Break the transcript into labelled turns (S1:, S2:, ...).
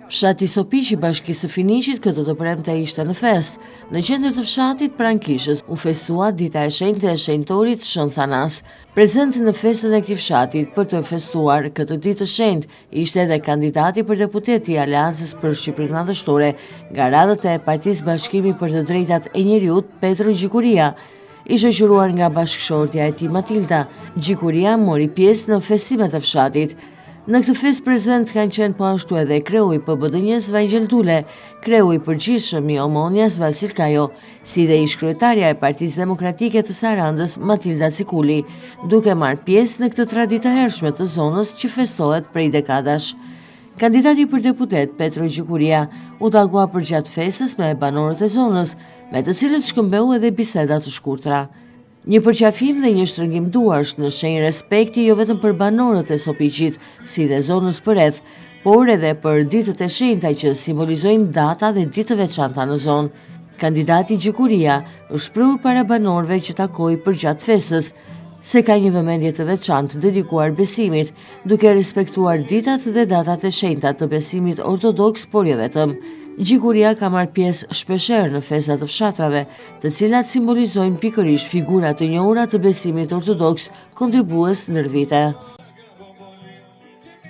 S1: Fshati Sopiq i Bashkisë së Finiqit këtë të premte ishte në fest. Në qendër të fshatit pranë kishës u festua dita e shenjtë e shenjtorit Shën Thanas. Prezent në festën e këtij fshati për të festuar këtë ditë të shenjtë ishte edhe kandidati për deputet i Aleancës për Shqipërinë Madhështore nga radhët e Partisë Bashkimi për të Drejtat e Njeriut, Petro Gjikuria. I shoqëruar nga bashkëshortja e tij Matilda, Gjikuria mori pjesë në festimet e fshatit. Në këtë fest prezent kanë qenë po ashtu edhe kreu i PBDN-s Vajgjel Dule, kreu i përgjithshëm i Omonjas Vasil Kajo, si dhe ish-kryetarja e Partisë Demokratike të Sarandës Matilda Cikuli, duke marrë pjesë në këtë traditë të hershme të zonës që festohet prej dekadash. Kandidati për deputet Petro Gjikuria u takua përgjatë festës me banorët e zonës, me të cilët shkëmbeu edhe biseda të shkurtra. Një përqafim dhe një shtrëngim duarsh në shenjë respekti jo vetëm për banorët e Sopiqit, si dhe zonës përreth, por edhe për ditët e shenjta që simbolizojnë data dhe ditë të veçanta në zonë. Kandidati Gjikuria është shprehur para banorëve që takoi përgjatë festës se ka një vëmendje të veçantë dedikuar besimit, duke respektuar ditat dhe datat e shenjta të besimit ortodoks, por jo vetëm. Gjikuria ka marrë pjesë shpeshherë në festat të fshatrave, të cilat simbolizojnë pikërisht figura të njohura të besimit ortodoks, kontribues ndër vite.